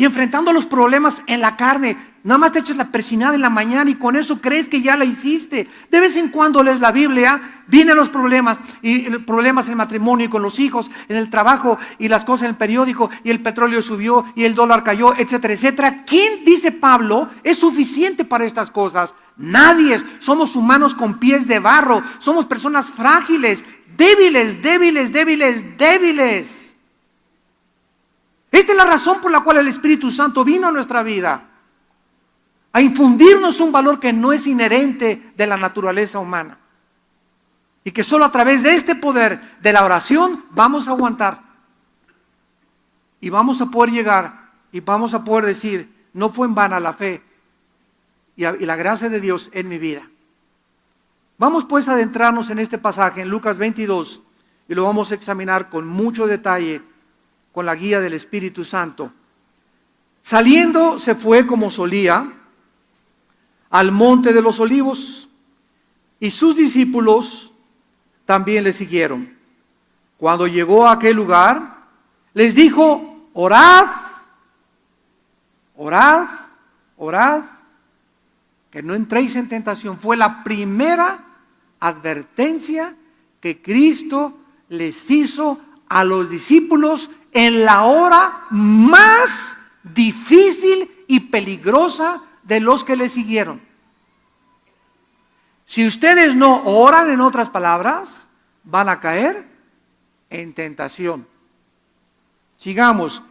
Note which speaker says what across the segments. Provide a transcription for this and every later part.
Speaker 1: y enfrentando los problemas en la carne. Nada más te echas la persinada en la mañana y con eso crees que ya la hiciste. De vez en cuando lees la Biblia, vienen los problemas, y problemas en el matrimonio y con los hijos, en el trabajo y las cosas en el periódico, y el petróleo subió y el dólar cayó, etcétera, etcétera. ¿Quién, dice Pablo, es suficiente para estas cosas? Nadie. Somos humanos con pies de barro, somos personas frágiles, débiles. Esta es la razón por la cual el Espíritu Santo vino a nuestra vida, a infundirnos un valor que no es inherente de la naturaleza humana, y que solo a través de este poder de la oración vamos a aguantar, y vamos a poder llegar, y vamos a poder decir: no fue en vana la fe y la gracia de Dios en mi vida. Vamos pues a adentrarnos en este pasaje en Lucas 22, y lo vamos a examinar con mucho detalle, con la guía del Espíritu Santo. Saliendo se fue como solía al monte de los olivos, y sus discípulos también le siguieron. Cuando llegó a aquel lugar, les dijo: orad, que no entréis en tentación. Fue la primera advertencia que Cristo les hizo a los discípulos en la hora más difícil y peligrosa de los que le siguieron. Si ustedes no oran, en otras palabras, van a caer en tentación. Sigamos.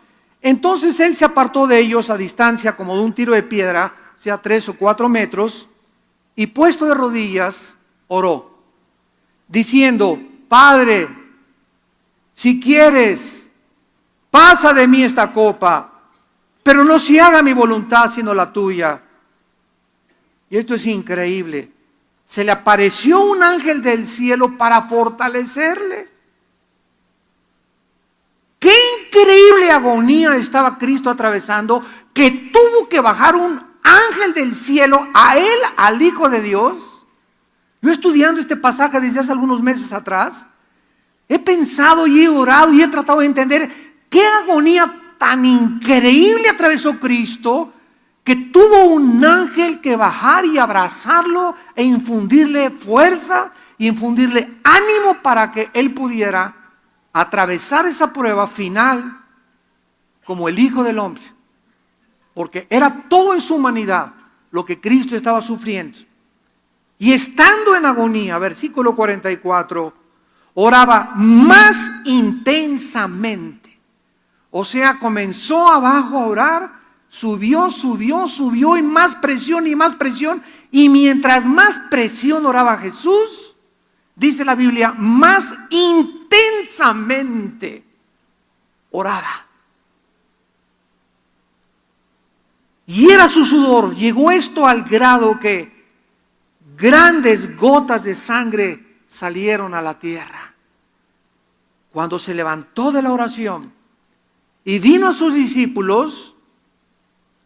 Speaker 1: Entonces él se apartó de ellos a distancia como de un tiro de piedra, sea 3 o 4 metros, y puesto de rodillas, oró, diciendo: Padre, si quieres, pasa de mí esta copa, pero no se haga mi voluntad sino la tuya. Y esto es increíble. Se le apareció un ángel del cielo para fortalecerle. Qué increíble agonía estaba Cristo atravesando, que tuvo que bajar un ángel del cielo a él, al Hijo de Dios. Yo, estudiando este pasaje desde hace algunos meses atrás, he pensado y he orado y he tratado de entender qué agonía tan increíble atravesó Cristo, que tuvo un ángel que bajar y abrazarlo e infundirle fuerza y infundirle ánimo para que él pudiera atravesar esa prueba final como el Hijo del Hombre, porque era todo en su humanidad lo que Cristo estaba sufriendo. Y estando en agonía, versículo 44, oraba más intensamente. O sea, comenzó abajo a orar, subió y más presión, y mientras más presión oraba Jesús, dice la Biblia, más intensamente oraba. Y era su sudor. Llegó esto al grado que grandes gotas de sangre salieron a la tierra. Cuando se levantó de la oración y vino a sus discípulos,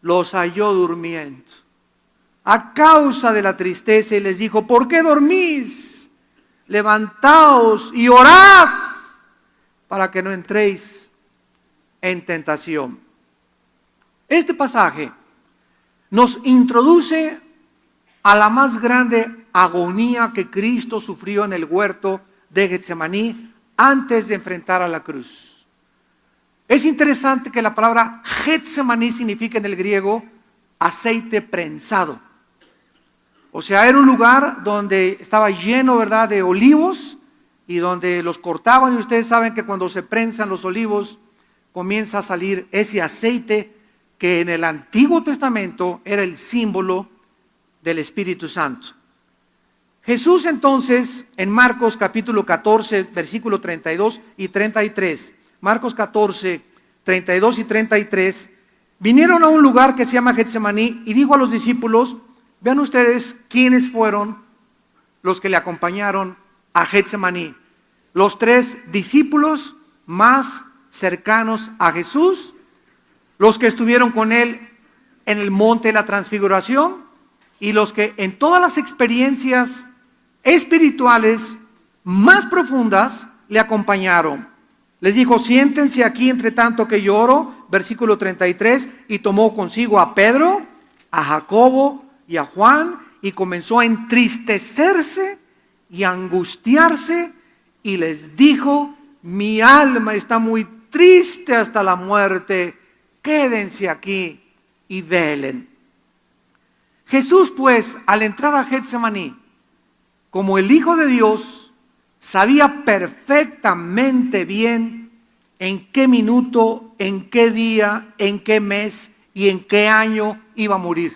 Speaker 1: los halló durmiendo a causa de la tristeza, y les dijo: ¿por qué dormís? Levantaos y orad para que no entréis en tentación. Este pasaje nos introduce a la más grande agonía que Cristo sufrió en el huerto de Getsemaní antes de enfrentar a la cruz. Es interesante que la palabra Getsemaní significa en el griego aceite prensado. O sea, era un lugar donde estaba lleno, ¿verdad?, de olivos, y donde los cortaban, y ustedes saben que cuando se prensan los olivos comienza a salir ese aceite que en el Antiguo Testamento era el símbolo del Espíritu Santo. Jesús entonces, en Marcos capítulo 14, versículo 32 y 33, Marcos 14, 32 y 33, vinieron a un lugar que se llama Getsemaní, y dijo a los discípulos: vean ustedes quiénes fueron los que le acompañaron a Getsemaní. Los 3 discípulos más cercanos a Jesús, los que estuvieron con él en el monte de la transfiguración, y los que en todas las experiencias espirituales más profundas le acompañaron. Les dijo: siéntense aquí entre tanto que yo oro. versículo 33, y tomó consigo a Pedro, a Jacobo y a Juan, y comenzó a entristecerse y a angustiarse, y les dijo: mi alma está muy triste hasta la muerte, quédense aquí y velen. Jesús, pues, al entrar a Getsemaní, como el Hijo de Dios, sabía perfectamente bien en qué minuto, en qué día, en qué mes y en qué año iba a morir.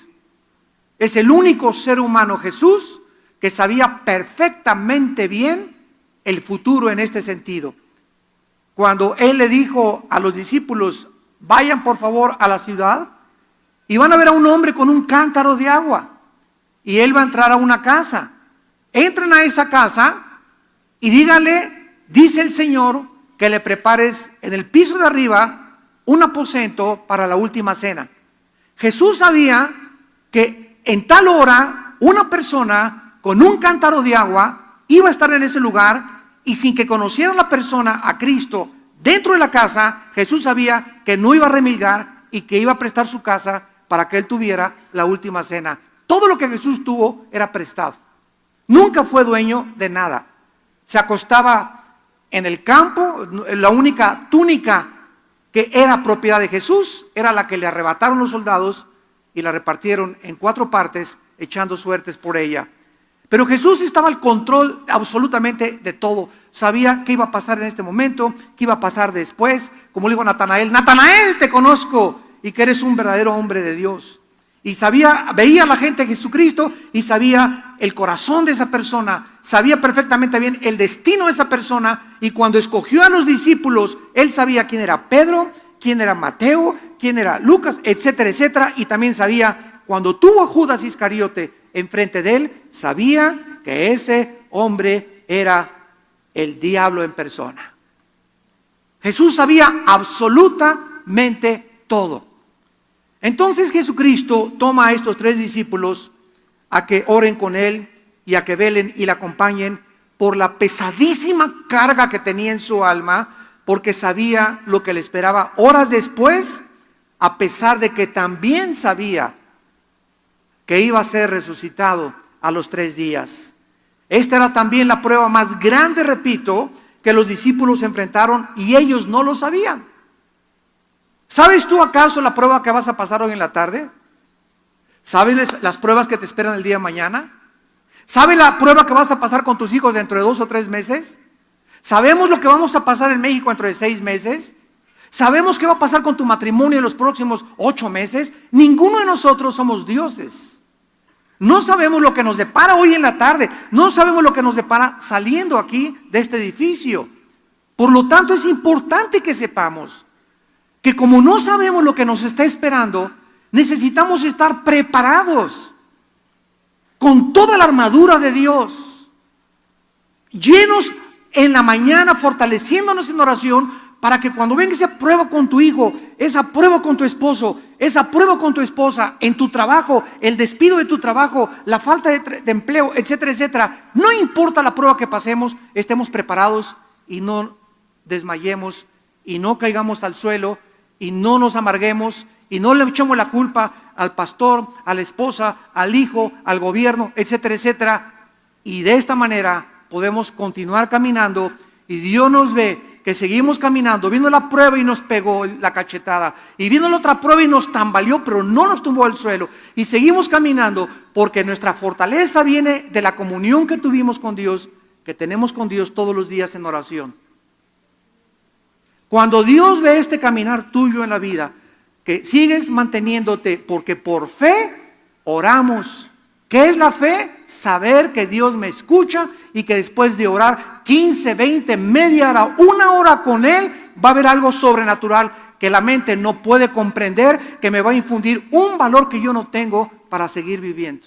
Speaker 1: Es el único ser humano, Jesús, que sabía perfectamente bien el futuro en este sentido. Cuando Él le dijo a los discípulos: vayan por favor a la ciudad y van a ver a un hombre con un cántaro de agua, y Él va a entrar a una casa. Entren a esa casa y díganle: dice el Señor que le prepares en el piso de arriba un aposento para la última cena. Jesús sabía que en tal hora una persona con un cántaro de agua iba a estar en ese lugar, y sin que conociera la persona a Cristo dentro de la casa, Jesús sabía que no iba a remilgar y que iba a prestar su casa para que Él tuviera la última cena. Todo lo que Jesús tuvo era prestado. Nunca fue dueño de nada. Se acostaba en el campo. La única túnica que era propiedad de Jesús era la que le arrebataron los soldados y la repartieron en 4 partes, echando suertes por ella. Pero Jesús estaba al control absolutamente de todo. Sabía qué iba a pasar en este momento, qué iba a pasar después. Como le dijo a Natanael: Natanael, te conozco y que eres un verdadero hombre de Dios. Y sabía, veía a la gente de Jesucristo y sabía el corazón de esa persona, sabía perfectamente bien el destino de esa persona. Y cuando escogió a los discípulos, Él sabía quién era Pedro, quién era Mateo, quién era Lucas, etcétera, etcétera. Y también sabía, cuando tuvo a Judas Iscariote enfrente de Él, sabía que ese hombre era el diablo en persona. Jesús sabía absolutamente todo. Entonces Jesucristo toma a estos 3 discípulos a que oren con Él y a que velen y le acompañen por la pesadísima carga que tenía en su alma, porque sabía lo que le esperaba horas después, a pesar de que también sabía que iba a ser resucitado a los 3 días. Esta era también la prueba más grande, repito, que los discípulos enfrentaron, y ellos no lo sabían. ¿Sabes tú acaso la prueba que vas a pasar hoy en la tarde? ¿Sabes las pruebas que te esperan el día de mañana? ¿Sabes la prueba que vas a pasar con tus hijos dentro de 2 o 3 meses? ¿Sabemos lo que vamos a pasar en México dentro de 6 meses? ¿Sabemos qué va a pasar con tu matrimonio en los próximos 8 meses? Ninguno de nosotros somos dioses. No sabemos lo que nos depara hoy en la tarde. No sabemos lo que nos depara saliendo aquí de este edificio. Por lo tanto, es importante que sepamos que como no sabemos lo que nos está esperando, necesitamos estar preparados con toda la armadura de Dios, llenos en la mañana, fortaleciéndonos en oración, para que cuando venga esa prueba con tu hijo, esa prueba con tu esposo, esa prueba con tu esposa, en tu trabajo, el despido de tu trabajo, la falta de empleo, etcétera, etcétera, no importa la prueba que pasemos, estemos preparados y no desmayemos y no caigamos al suelo y no nos amarguemos y no le echemos la culpa al pastor, a la esposa, al hijo, al gobierno, etcétera, etcétera. Y de esta manera podemos continuar caminando, y Dios nos ve que seguimos caminando. Vino la prueba y nos pegó la cachetada, y vino la otra prueba y nos tambaleó, pero no nos tumbó al suelo, y seguimos caminando, porque nuestra fortaleza viene de la comunión que tuvimos con Dios, que tenemos con Dios todos los días en oración. Cuando Dios ve este caminar tuyo en la vida, que sigues manteniéndote, porque por fe oramos. ¿Qué es la fe? Saber que Dios me escucha y que después de orar 15, 20, media hora, 1 hora con Él, va a haber algo sobrenatural que la mente no puede comprender, que me va a infundir un valor que yo no tengo para seguir viviendo.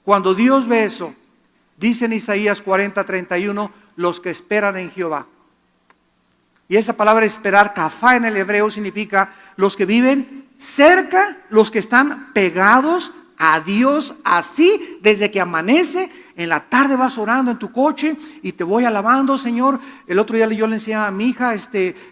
Speaker 1: Cuando Dios ve eso, dice en Isaías 40:31, los que esperan en Jehová. Y esa palabra esperar, kafá en el hebreo, significa los que viven cerca, los que están pegados a Dios, así desde que amanece en la tarde vas orando en tu coche y te voy alabando, Señor. El otro día yo le enseñaba a mi hija,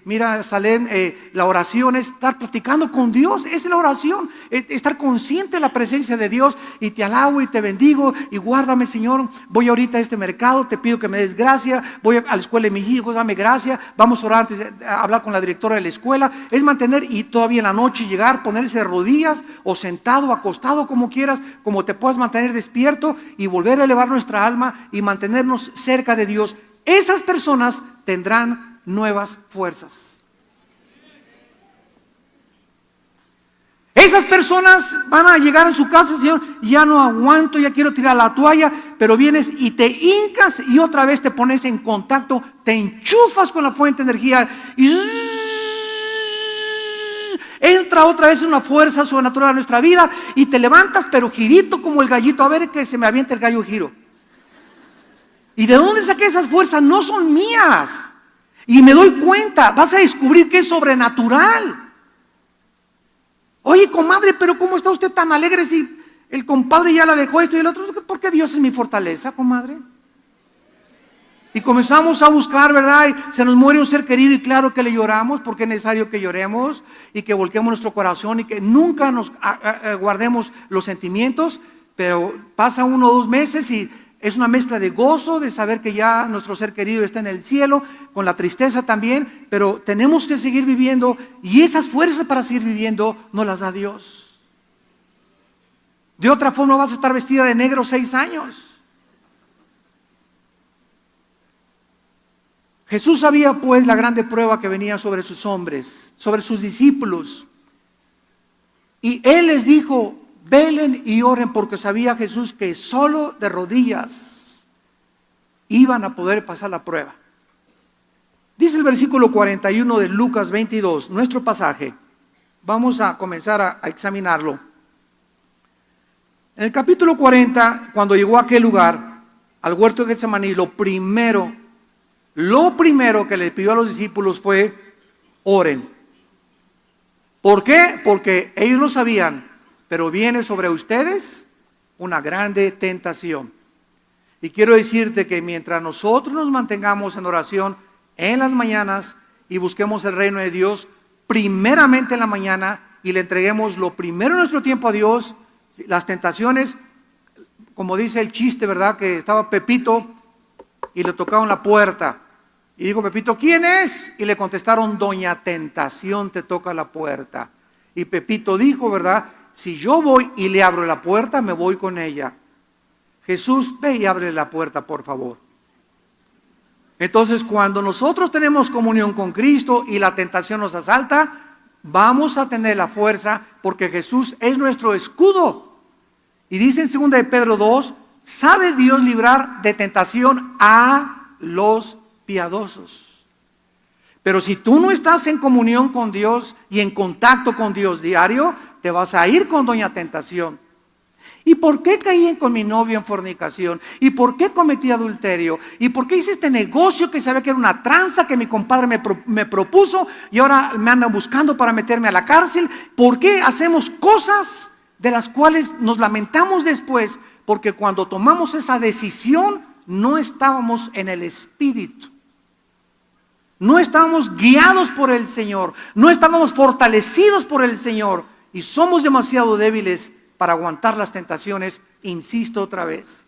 Speaker 1: mira, Salem, la oración es estar platicando con Dios, es la oración, estar consciente de la presencia de Dios, y te alabo y te bendigo y guárdame, Señor. Voy ahorita a este mercado, te pido que me des gracia, voy a la escuela de mis hijos, dame gracia, vamos a orar antes de hablar con la directora de la escuela. Es mantener, y todavía en la noche llegar, ponerse de rodillas o sentado, acostado, como quieras, como te puedas mantener despierto, y volver a elevar nuestra alma y mantenernos cerca de Dios. Esas personas tendrán nuevas fuerzas. Esas personas van a llegar a su casa, Señor, ya no aguanto, ya quiero tirar la toalla, pero vienes y te hincas y otra vez te pones en contacto, te enchufas con la fuente de energía y entra otra vez una fuerza sobrenatural a nuestra vida y te levantas, pero girito como el gallito. A ver que se me avienta el gallo giro. ¿Y de dónde saqué esas fuerzas? No son mías. Y me doy cuenta, vas a descubrir que es sobrenatural. Oye, comadre, pero ¿cómo está usted tan alegre si el compadre ya la dejó esto y el otro? Porque Dios es mi fortaleza, comadre. Y comenzamos a buscar, ¿verdad? Y se nos muere un ser querido y claro que le lloramos, porque es necesario que lloremos y que volquemos nuestro corazón y que nunca nos guardemos los sentimientos. Pero pasa 1 o 2 meses y es una mezcla de gozo, de saber que ya nuestro ser querido está en el cielo, con la tristeza también, pero tenemos que seguir viviendo, y esas fuerzas para seguir viviendo nos las da Dios. De otra forma vas a estar vestida de negro 6 años. Jesús sabía pues la grande prueba que venía sobre sus hombres, sobre sus discípulos, y Él les dijo: velen y oren, porque sabía Jesús que solo de rodillas iban a poder pasar la prueba. Dice el versículo 41 de Lucas 22, nuestro pasaje. Vamos a comenzar a examinarlo. En el capítulo 40, cuando llegó a aquel lugar, al huerto de Getsemaní, lo primero que le pidió a los discípulos fue: oren. ¿Por qué? Porque ellos lo sabían, pero viene sobre ustedes una grande tentación. Y quiero decirte que mientras nosotros nos mantengamos en oración en las mañanas y busquemos el reino de Dios primeramente en la mañana y le entreguemos lo primero en nuestro tiempo a Dios, las tentaciones, como dice el chiste, ¿verdad? Que estaba Pepito y le tocaron la puerta. Y dijo Pepito: ¿quién es? Y le contestaron: Doña Tentación te toca la puerta. Y Pepito dijo, ¿verdad? Si yo voy y le abro la puerta, me voy con ella. Jesús, ve y abre la puerta, por favor. Entonces, cuando nosotros tenemos comunión con Cristo y la tentación nos asalta, vamos a tener la fuerza, porque Jesús es nuestro escudo. Y dice en 2 de Pedro 2, ¿sabe Dios librar de tentación a los piadosos? Pero si tú no estás en comunión con Dios y en contacto con Dios diario, te vas a ir con doña tentación. ¿Y por qué caí con mi novio en fornicación? ¿Y por qué cometí adulterio? ¿Y por qué hice este negocio que sabía que era una tranza que mi compadre me propuso y ahora me andan buscando para meterme a la cárcel? ¿Por qué hacemos cosas de las cuales nos lamentamos después? Porque cuando tomamos esa decisión no estábamos en el Espíritu. No estábamos guiados por el Señor. No estábamos fortalecidos por el Señor. Y somos demasiado débiles para aguantar las tentaciones. Insisto otra vez: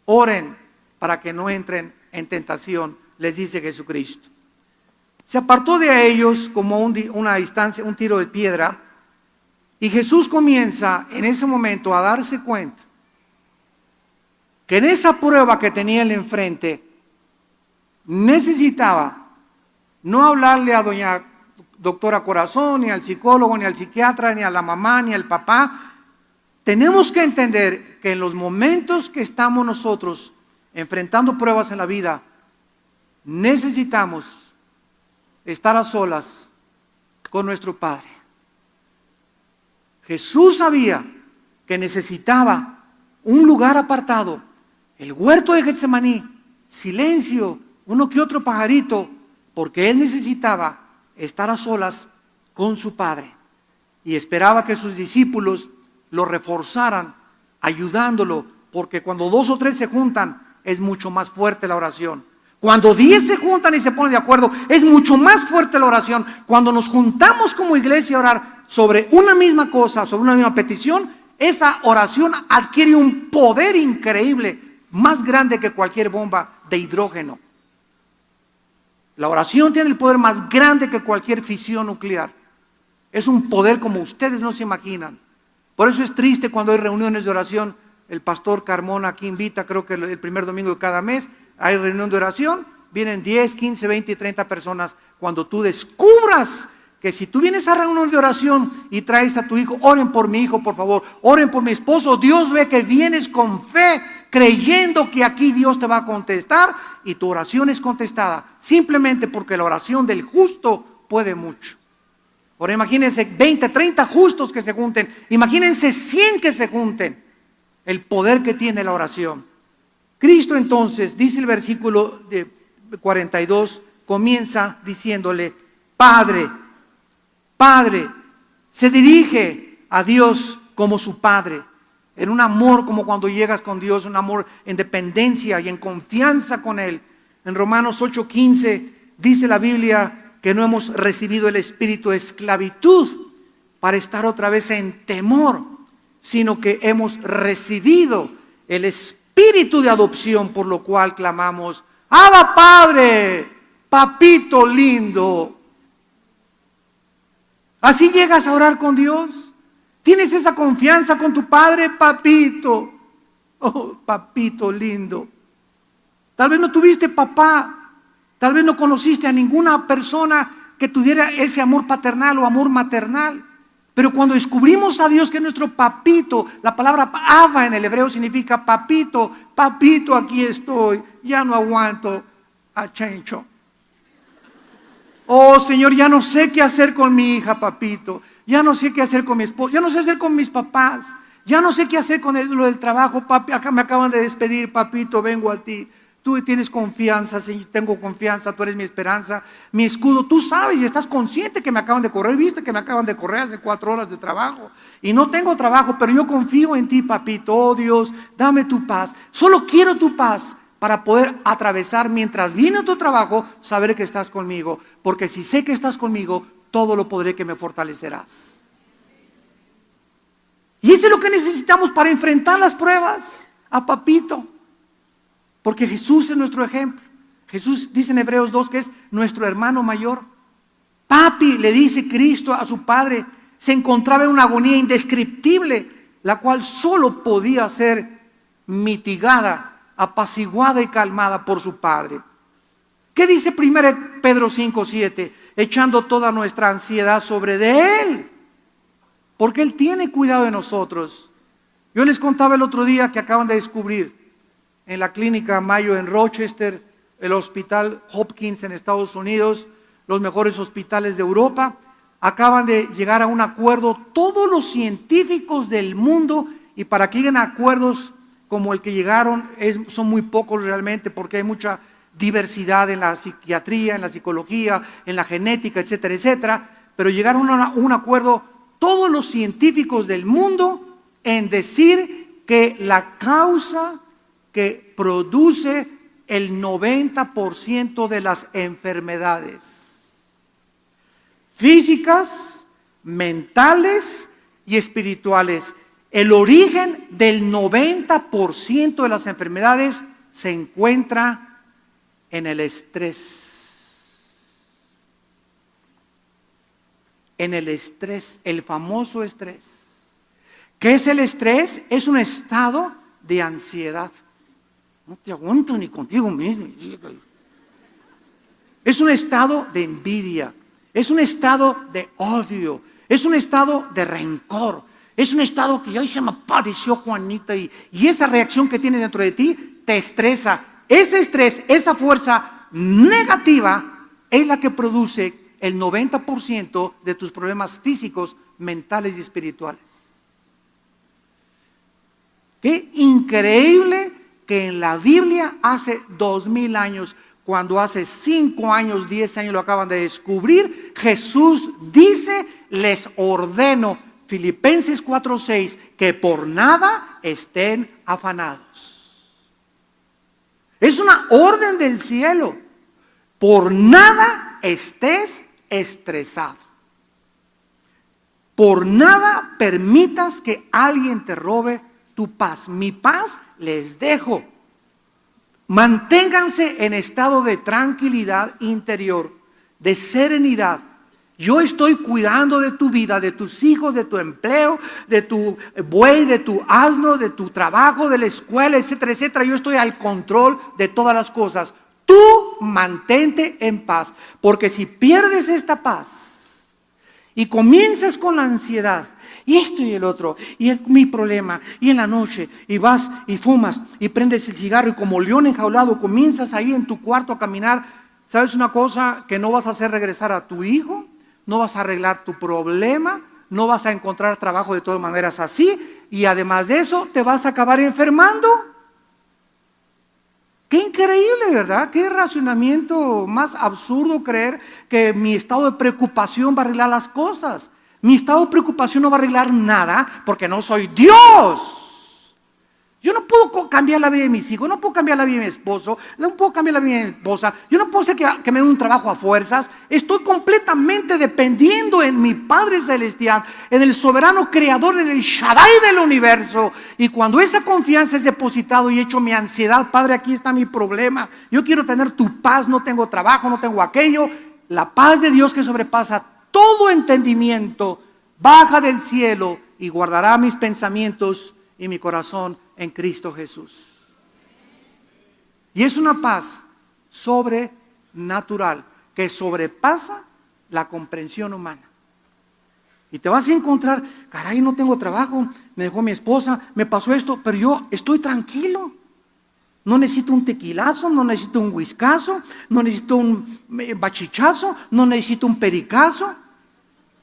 Speaker 1: oren para que no entren en tentación, les dice Jesucristo. Se apartó de ellos como una distancia, un tiro de piedra, y Jesús comienza en ese momento a darse cuenta que en esa prueba que tenía él enfrente necesitaba no hablarle a doña doctora Corazón, ni al psicólogo, ni al psiquiatra, ni a la mamá, ni al papá. Tenemos que entender que en los momentos que estamos nosotros enfrentando pruebas en la vida, necesitamos estar a solas con nuestro Padre. Jesús sabía que necesitaba un lugar apartado, el huerto de Getsemaní, silencio, uno que otro pajarito, porque Él necesitaba estar a solas con su Padre, y esperaba que sus discípulos lo reforzaran, ayudándolo porque cuando 2 o 3 se juntan, es mucho más fuerte la oración. Cuando 10 se juntan y se ponen de acuerdo, es mucho más fuerte la oración. Cuando nos juntamos como iglesia a orar sobre una misma cosa, sobre una misma petición, esa oración adquiere un poder increíble, más grande que cualquier bomba de hidrógeno. La oración tiene el poder más grande que cualquier fisión nuclear. Es un poder como ustedes no se imaginan. Por eso es triste cuando hay reuniones de oración. El pastor Carmona aquí invita, creo que el primer domingo de cada mes, hay reunión de oración, vienen 10, 15, 20 y 30 personas. Cuando tú descubras que si tú vienes a reunión de oración y traes a tu hijo, oren por mi hijo, por favor, oren por mi esposo, Dios ve que vienes con fe, creyendo que aquí Dios te va a contestar y tu oración es contestada, simplemente porque la oración del justo puede mucho. Ahora imagínense 20, 30 justos que se junten, imagínense 100 que se junten, el poder que tiene la oración. Cristo entonces, dice el versículo 42, comienza diciéndole, Padre, Padre, se dirige a Dios como su Padre, en un amor como cuando llegas con Dios, un amor en dependencia y en confianza con Él. En Romanos 8:15 dice la Biblia que no hemos recibido el espíritu de esclavitud para estar otra vez en temor, sino que hemos recibido el espíritu de adopción, por lo cual clamamos, Abba Padre, papito lindo. Así llegas a orar con Dios. ¿Tienes esa confianza con tu Padre? Papito, oh papito lindo. Tal vez no tuviste papá, tal vez no conociste a ninguna persona que tuviera ese amor paternal o amor maternal. Pero cuando descubrimos a Dios que es nuestro papito, la palabra Abba en el hebreo significa papito, papito, aquí estoy, ya no aguanto a Chencho. Oh Señor, ya no sé qué hacer con mi hija, papito, ya no sé qué hacer con mi esposo, ya no sé qué hacer con mis papás, ya no sé qué hacer con lo del trabajo, papi, acá me acaban de despedir, papito, vengo a ti. Tú tienes confianza, Señor, tengo confianza, tú eres mi esperanza, mi escudo. Tú sabes y estás consciente que me acaban de correr, viste que me acaban de correr hace 4 horas de trabajo. Y no tengo trabajo, pero yo confío en ti, papito. Oh Dios, dame tu paz. Solo quiero tu paz para poder atravesar mientras viene tu trabajo, saber que estás conmigo. Porque si sé que estás conmigo, todo lo podré que me fortalecerás. Y eso es lo que necesitamos para enfrentar las pruebas, a papito. Porque Jesús es nuestro ejemplo. Jesús dice en Hebreos 2 que es nuestro hermano mayor. Papi, le dice Cristo a su Padre, se encontraba en una agonía indescriptible, la cual solo podía ser mitigada, apaciguada y calmada por su Padre. ¿Qué dice 1 Pedro 5:7? Echando toda nuestra ansiedad sobre de Él, porque Él tiene cuidado de nosotros. Yo les contaba el otro día que acaban de descubrir en la clínica Mayo en Rochester, el hospital Hopkins en Estados Unidos, los mejores hospitales de Europa, acaban de llegar a un acuerdo todos los científicos del mundo, y para que lleguen a acuerdos como el que llegaron son muy pocos realmente, porque hay mucha diversidad en la psiquiatría, en la psicología, en la genética, etcétera, etcétera, pero llegaron a un acuerdo todos los científicos del mundo en decir que la causa que produce el 90% de las enfermedades físicas, mentales y espirituales, el origen del 90% de las enfermedades se encuentra en el estrés. En el estrés, el famoso estrés. ¿Qué es el estrés? Es un estado de ansiedad. No te aguanto ni contigo mismo. Es un estado de envidia, es un estado de odio, es un estado de rencor, es un estado que ay, se me apareció Juanita y esa reacción que tienes dentro de ti te estresa. Ese estrés, esa fuerza negativa es la que produce el 90% de tus problemas físicos, mentales y espirituales. Qué increíble que en la Biblia hace 2000 años, cuando hace 5 años, 10 años lo acaban de descubrir, Jesús dice, les ordeno. Filipenses 4:6, que por nada estén afanados. Es una orden del cielo. Por nada estés estresado. Por nada permitas que alguien te robe tu paz. Mi paz les dejo. Manténganse en estado de tranquilidad interior, de serenidad. Yo estoy cuidando de tu vida, de tus hijos, de tu empleo, de tu buey, de tu asno, de tu trabajo, de la escuela, etcétera, etcétera. Yo estoy al control de todas las cosas. Tú mantente en paz, porque si pierdes esta paz y comienzas con la ansiedad, y esto y el otro, y mi problema, y en la noche, y vas y fumas, y prendes el cigarro, y como león enjaulado comienzas ahí en tu cuarto a caminar, ¿sabes una cosa? Que no vas a hacer regresar a tu hijo, no vas a arreglar tu problema, no vas a encontrar trabajo de todas maneras así, y además de eso te vas a acabar enfermando. Qué increíble, ¿verdad? Qué razonamiento más absurdo creer que mi estado de preocupación va a arreglar las cosas. Mi estado de preocupación no va a arreglar nada porque no soy Dios. Yo no puedo cambiar la vida de mis hijos, no puedo cambiar la vida de mi esposo, no puedo cambiar la vida de mi esposa. Yo no puedo hacer que me den un trabajo a fuerzas. Estoy completamente dependiendo en mi Padre Celestial, en el soberano creador, en el Shaddai del universo. Y cuando esa confianza es depositado y hecho mi ansiedad, Padre, aquí está mi problema. Yo quiero tener tu paz, no tengo trabajo, no tengo aquello. La paz de Dios que sobrepasa todo entendimiento baja del cielo y guardará mis pensamientos y mi corazón en Cristo Jesús. Y es una paz sobrenatural que sobrepasa la comprensión humana. Y te vas a encontrar, caray, no tengo trabajo, me dejó mi esposa, me pasó esto, pero yo estoy tranquilo. No necesito un tequilazo, no necesito un whiskazo, no necesito un bachichazo, no necesito un pericazo.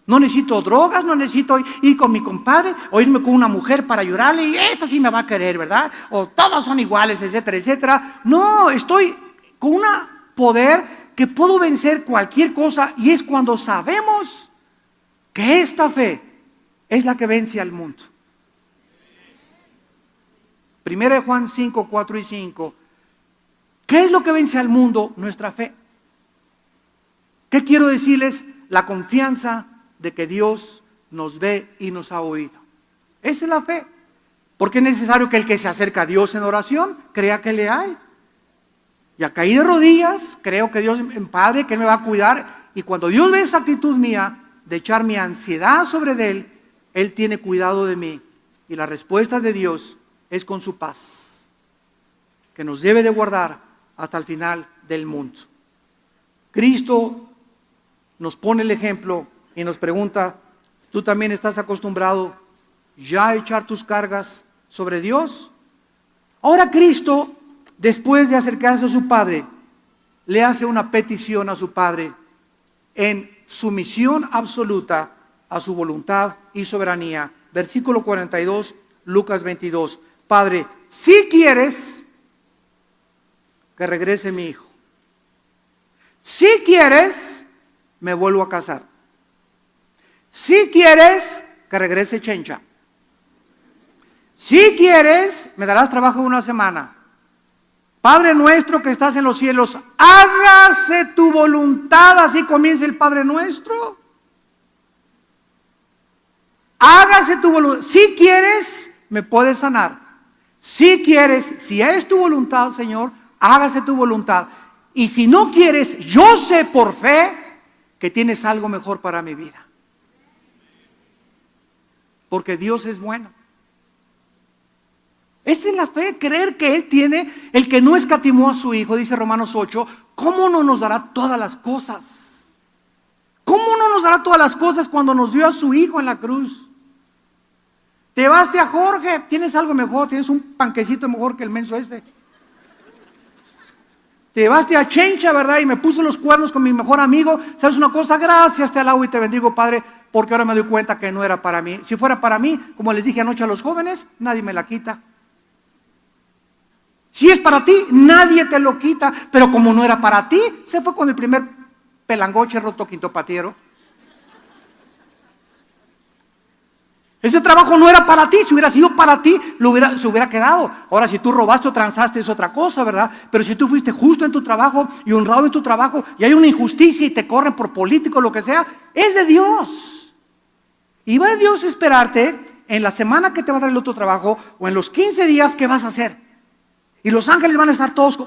Speaker 1: No necesito drogas, no necesito ir con mi compadre o irme con una mujer para llorarle y esta sí me va a querer, ¿verdad? O todos son iguales, etcétera, etcétera. No, estoy con un poder que puedo vencer cualquier cosa, y es cuando sabemos que esta fe es la que vence al mundo. 1 Juan 5, 4 y 5. ¿Qué es lo que vence al mundo? Nuestra fe. ¿Qué quiero decirles? La confianza de que Dios nos ve y nos ha oído. Esa es la fe. Porque es necesario que el que se acerca a Dios en oración crea que le hay. Y a caí de rodillas, creo que Dios, en Padre, que Él me va a cuidar. Y cuando Dios ve esa actitud mía de echar mi ansiedad sobre Él, Él tiene cuidado de mí. Y la respuesta de Dios es con su paz, que nos debe de guardar hasta el final del mundo. Cristo nos pone el ejemplo y nos pregunta, ¿tú también estás acostumbrado ya a echar tus cargas sobre Dios? Ahora Cristo, después de acercarse a su Padre, le hace una petición a su Padre en sumisión absoluta a su voluntad y soberanía. Versículo 42, Lucas 22. Padre, si quieres que regrese mi hijo, si quieres, me vuelvo a casar. Si quieres, que regrese Chencha. Si quieres, me darás trabajo una semana. Padre nuestro que estás en los cielos, hágase tu voluntad. Así comienza el Padre nuestro. Hágase tu voluntad. Si quieres, me puedes sanar. Si quieres, si es tu voluntad, Señor, hágase tu voluntad. Y si no quieres, yo sé por fe que tienes algo mejor para mi vida. Porque Dios es bueno. Esa es la fe, creer que Él tiene, el que no escatimó a su Hijo, dice Romanos 8, ¿cómo no nos dará todas las cosas? ¿Cómo no nos dará todas las cosas cuando nos dio a su Hijo en la cruz? Te vas a Jorge, tienes algo mejor, tienes un panquecito mejor que el menso este. Te llevaste a Chencha, ¿verdad? Y me puso los cuernos con mi mejor amigo. ¿Sabes una cosa? Gracias, te alabo y te bendigo, Padre, porque ahora me doy cuenta que no era para mí. Si fuera para mí, como les dije anoche a los jóvenes, nadie me la quita. Si es para ti, nadie te lo quita. Pero como no era para ti, se fue con el primer pelangoche roto quinto patiero. Ese trabajo no era para ti. Si hubiera sido para ti, se hubiera quedado. Ahora, si tú robaste o transaste, es otra cosa, ¿verdad? Pero si tú fuiste justo en tu trabajo y honrado en tu trabajo, y hay una injusticia y te corren por político, lo que sea, es de Dios. Y va a Dios a esperarte en la semana que te va a dar el otro trabajo, o en los 15 días, ¿qué vas a hacer? Y los ángeles van a estar todos,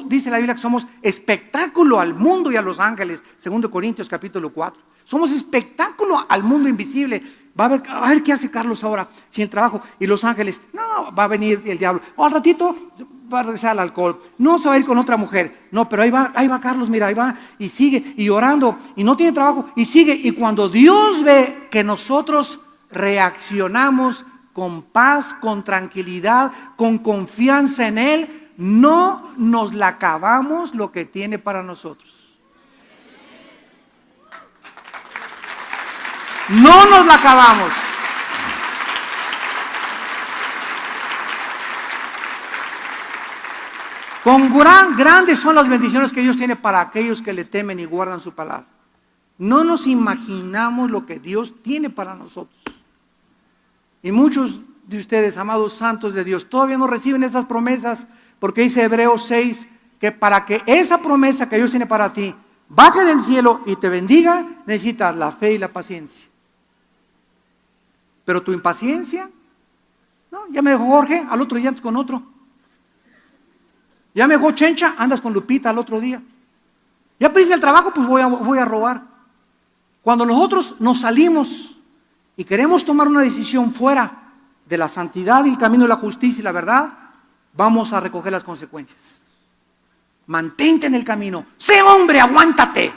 Speaker 1: dice la Biblia que somos espectáculo al mundo y a los ángeles. 2 Corintios capítulo 4. Somos espectáculo al mundo invisible. Va a ver qué hace Carlos ahora sin el trabajo. Y los ángeles, no, va a venir el diablo. O al ratito va a regresar al alcohol. No se va a ir con otra mujer. No, pero ahí va Carlos, mira, ahí va. Y sigue, y orando, y no tiene trabajo, y sigue. Y cuando Dios ve que nosotros reaccionamos con paz, con tranquilidad, con confianza en Él, no nos la acabamos lo que tiene para nosotros. No nos la acabamos. Grandes son las bendiciones que Dios tiene para aquellos que le temen y guardan su palabra. No nos imaginamos lo que Dios tiene para nosotros. Y muchos de ustedes, amados santos de Dios, todavía no reciben esas promesas, porque dice Hebreos 6 que para que esa promesa que Dios tiene para ti baje del cielo y te bendiga, necesitas la fe y la paciencia. Pero tu impaciencia, no, ya me dejó Jorge, al otro día andas con otro. Ya me dejó Chencha, andas con Lupita al otro día. Ya perdiste el trabajo, pues voy a robar. Cuando nosotros nos salimos y queremos tomar una decisión fuera de la santidad y el camino de la justicia y la verdad, vamos a recoger las consecuencias. Mantente en el camino. Sé hombre, aguántate.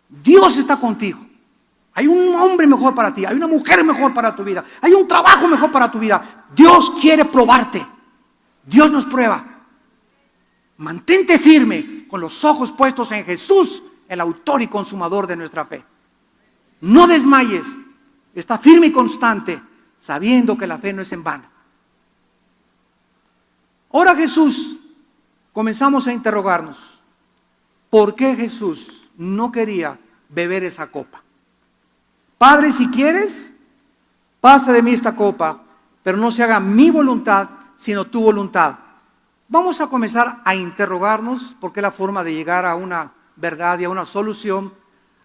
Speaker 1: Dios está contigo. Hay un hombre mejor para ti, hay una mujer mejor para tu vida, hay un trabajo mejor para tu vida. Dios quiere probarte. Dios nos prueba. Mantente firme con los ojos puestos en Jesús, el autor y consumador de nuestra fe. No desmayes. Está firme y constante, sabiendo que la fe no es en vano. Ahora Jesús, comenzamos a interrogarnos, ¿por qué Jesús no quería beber esa copa? Padre, si quieres, pasa de mí esta copa, pero no se haga mi voluntad, sino tu voluntad. Vamos a comenzar a interrogarnos, porque es la forma de llegar a una verdad y a una solución.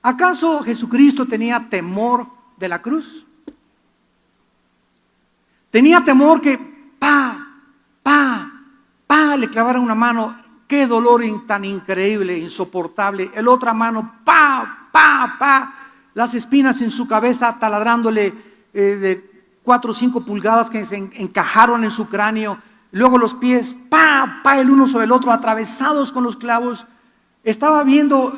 Speaker 1: ¿Acaso Jesucristo tenía temor de la cruz? Tenía temor que le clavaran una mano. Qué dolor tan increíble, insoportable. El otra mano, las espinas en su cabeza taladrándole de 4 o 5 pulgadas que se encajaron en su cráneo. Luego los pies, el uno sobre el otro, atravesados con los clavos. Estaba viendo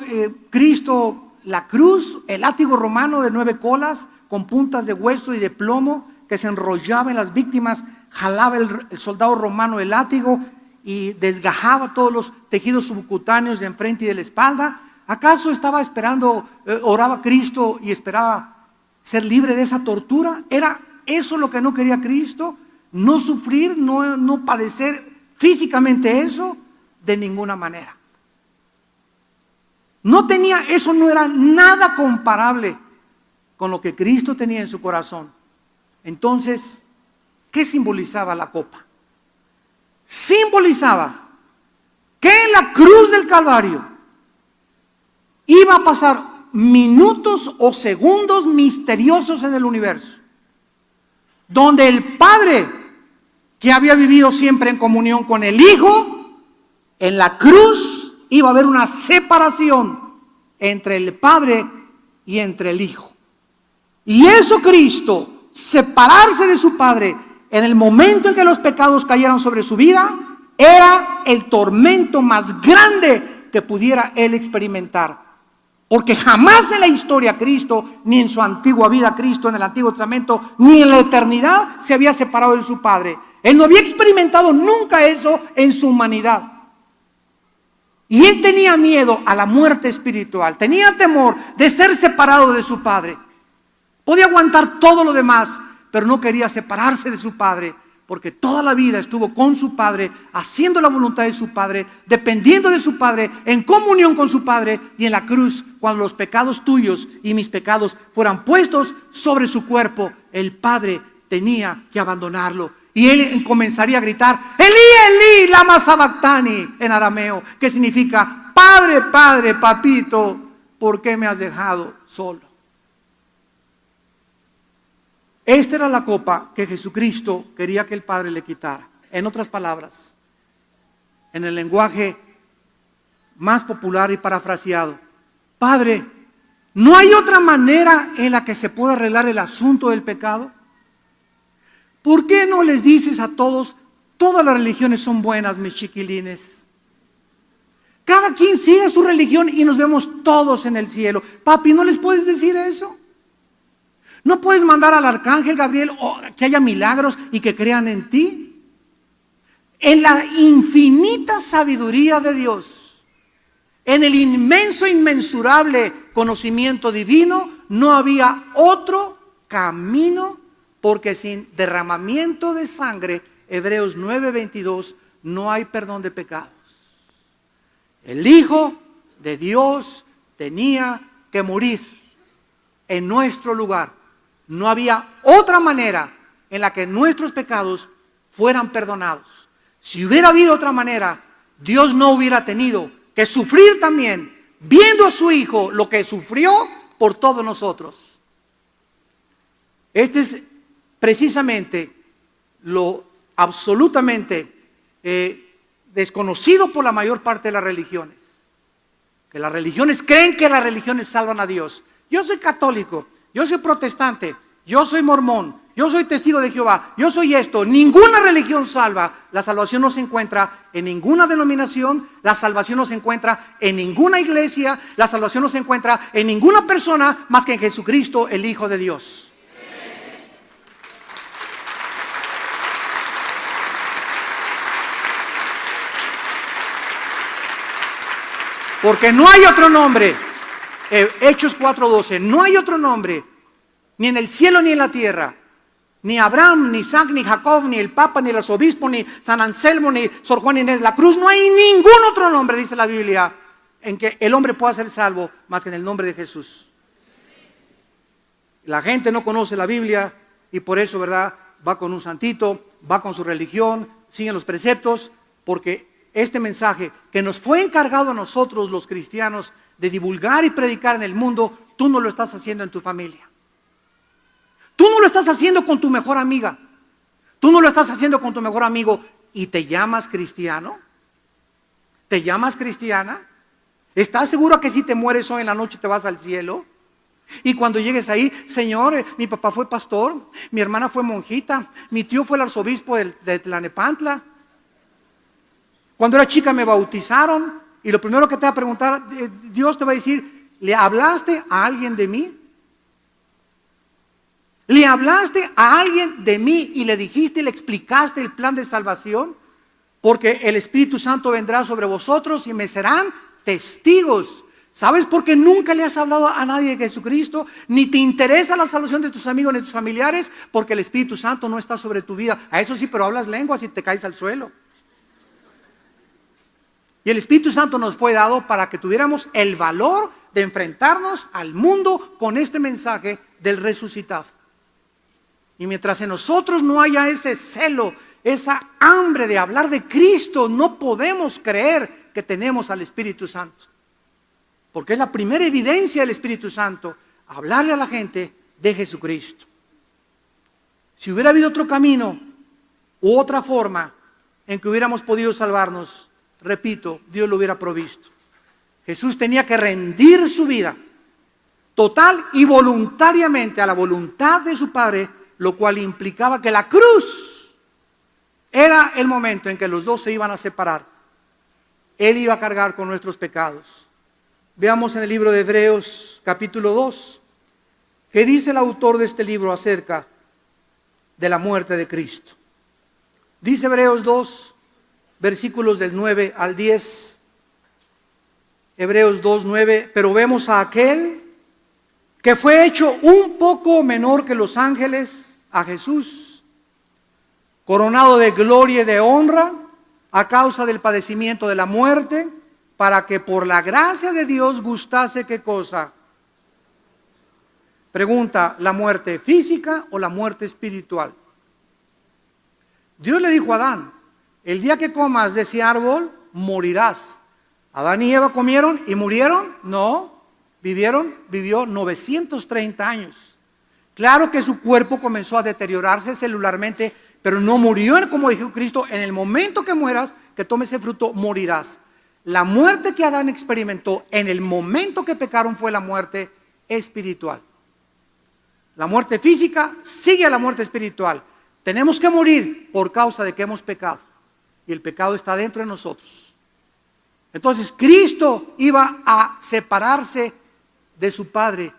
Speaker 1: Cristo la cruz, el látigo romano de 9 colas, con puntas de hueso y de plomo, que se enrollaba en las víctimas. Jalaba el soldado romano el látigo y desgajaba todos los tejidos subcutáneos de enfrente y de la espalda. ¿Acaso estaba esperando, oraba Cristo y esperaba ser libre de esa tortura? ¿Era eso lo que no quería Cristo? ¿No sufrir, no padecer físicamente eso? De ninguna manera. Eso no era nada comparable con lo que Cristo tenía en su corazón. Entonces, ¿qué simbolizaba la copa? Simbolizaba que en la cruz del Calvario iba a pasar minutos o segundos misteriosos en el universo, donde el Padre, que había vivido siempre en comunión con el Hijo, en la cruz iba a haber una separación entre el Padre y entre el Hijo. Y eso Cristo, separarse de su Padre en el momento en que los pecados cayeron sobre su vida, era el tormento más grande que pudiera él experimentar. Porque jamás en la historia Cristo, ni en su antigua vida Cristo en el Antiguo Testamento, ni en la eternidad se había separado de su Padre. Él no había experimentado nunca eso en su humanidad. Y él tenía miedo a la muerte espiritual, tenía temor de ser separado de su Padre. Podía aguantar todo lo demás, pero no quería separarse de su Padre, porque toda la vida estuvo con su Padre, haciendo la voluntad de su Padre, dependiendo de su Padre, en comunión con su Padre, y en la cruz, cuando los pecados tuyos y mis pecados fueran puestos sobre su cuerpo, el Padre tenía que abandonarlo. Y él comenzaría a gritar, Elí, Elí, lama sabactani, en arameo, que significa, Padre, Padre, papito, ¿por qué me has dejado solo? Esta era la copa que Jesucristo quería que el Padre le quitara. En otras palabras, en el lenguaje más popular y parafraseado, Padre, ¿no hay otra manera en la que se pueda arreglar el asunto del pecado? ¿Por qué no les dices a todos, todas las religiones son buenas, mis chiquilines? Cada quien sigue su religión y nos vemos todos en el cielo. Papi, ¿no les puedes decir eso? ¿No puedes mandar al arcángel Gabriel que haya milagros y que crean en ti? En la infinita sabiduría de Dios, en el inmenso, inmensurable conocimiento divino, no había otro camino, porque sin derramamiento de sangre, Hebreos 9:22, no hay perdón de pecados. El Hijo de Dios tenía que morir en nuestro lugar. No había otra manera en la que nuestros pecados fueran perdonados. Si hubiera habido otra manera, Dios no hubiera tenido que sufrir también, viendo a su Hijo lo que sufrió por todos nosotros. Este es precisamente lo absolutamente desconocido por la mayor parte de las religiones. Que las religiones creen que las religiones salvan a Dios. Yo soy católico, yo soy protestante, yo soy mormón, yo soy testigo de Jehová, yo soy esto. Ninguna religión salva. La salvación no se encuentra en ninguna denominación, la salvación no se encuentra en ninguna iglesia, la salvación no se encuentra en ninguna persona más que en Jesucristo, el Hijo de Dios. Porque no hay otro nombre, Hechos 4:12, no hay otro nombre, ni en el cielo ni en la tierra, ni Abraham, ni Isaac, ni Jacob, ni el Papa, ni el arzobispo, ni San Anselmo, ni Sor Juan Inés de la Cruz, no hay ningún otro nombre, dice la Biblia, en que el hombre pueda ser salvo más que en el nombre de Jesús. La gente no conoce la Biblia y por eso, ¿verdad?, va con un santito, va con su religión, siguen los preceptos, porque este mensaje que nos fue encargado a nosotros los cristianos de divulgar y predicar en el mundo, tú no lo estás haciendo en tu familia. Tú no lo estás haciendo con tu mejor amiga. Tú no lo estás haciendo con tu mejor amigo y te llamas cristiano. ¿Te llamas cristiana? ¿Estás seguro que si te mueres hoy en la noche te vas al cielo? Y cuando llegues ahí, Señor, mi papá fue pastor, mi hermana fue monjita, mi tío fue el arzobispo de Tlanepantla. Cuando era chica me bautizaron y lo primero que te va a preguntar, Dios te va a decir, ¿le hablaste a alguien de mí? ¿Le hablaste a alguien de mí y le dijiste y le explicaste el plan de salvación? Porque el Espíritu Santo vendrá sobre vosotros y me serán testigos. ¿Sabes por qué nunca le has hablado a nadie de Jesucristo? Ni te interesa la salvación de tus amigos ni de tus familiares, porque el Espíritu Santo no está sobre tu vida. A eso sí, pero hablas lenguas y te caes al suelo. Y el Espíritu Santo nos fue dado para que tuviéramos el valor de enfrentarnos al mundo con este mensaje del resucitado. Y mientras en nosotros no haya ese celo, esa hambre de hablar de Cristo, no podemos creer que tenemos al Espíritu Santo. Porque es la primera evidencia del Espíritu Santo, hablarle a la gente de Jesucristo. Si hubiera habido otro camino u otra forma en que hubiéramos podido salvarnos, repito, Dios lo hubiera provisto. Jesús tenía que rendir su vida total y voluntariamente a la voluntad de su Padre, lo cual implicaba que la cruz era el momento en que los dos se iban a separar. Él iba a cargar con nuestros pecados. Veamos en el libro de Hebreos capítulo 2, ¿qué dice el autor de este libro acerca de la muerte de Cristo? Dice Hebreos 2, versículos del 9 al 10, Hebreos 2, 9, pero vemos a aquel que fue hecho un poco menor que los ángeles, a Jesús, coronado de gloria y de honra a causa del padecimiento de la muerte, para que por la gracia de Dios gustase ¿qué cosa? Pregunta, ¿la muerte física o la muerte espiritual? Dios le dijo a Adán, el día que comas de ese árbol, morirás. Adán y Eva comieron y murieron. No, vivió 930 años. Claro que su cuerpo comenzó a deteriorarse celularmente, pero no murió, como dijo Cristo, en el momento que mueras, que tomes ese fruto, morirás. La muerte que Adán experimentó en el momento que pecaron fue la muerte espiritual. La muerte física sigue a la muerte espiritual. Tenemos que morir por causa de que hemos pecado. Y el pecado está dentro de nosotros. Entonces Cristo iba a separarse de su Padre.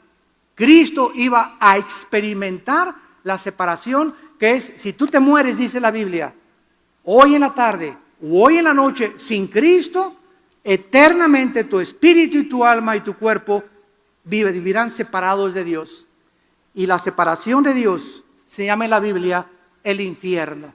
Speaker 1: Cristo iba a experimentar la separación, que es, si tú te mueres, dice la Biblia, hoy en la tarde o hoy en la noche sin Cristo, eternamente tu espíritu y tu alma y tu cuerpo vivirán separados de Dios. Y la separación de Dios se llama en la Biblia el infierno.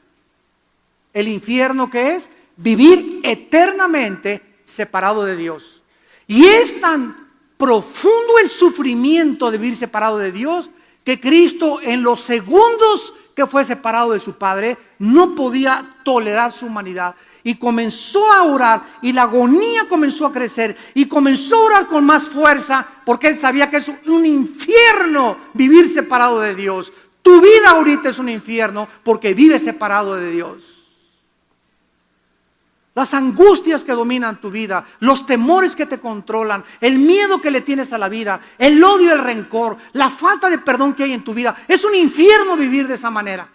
Speaker 1: El infierno, que es vivir eternamente separado de Dios. Y es tan profundo el sufrimiento de vivir separado de Dios, que Cristo, en los segundos que fue separado de su Padre, no podía tolerar su humanidad y comenzó a orar, y la agonía comenzó a crecer y comenzó a orar con más fuerza, porque él sabía que es un infierno vivir separado de Dios. Tu vida ahorita es un infierno porque vives separado de Dios. Las angustias que dominan tu vida, los temores que te controlan, el miedo que le tienes a la vida, el odio, el rencor, la falta de perdón que hay en tu vida, es un infierno vivir de esa manera.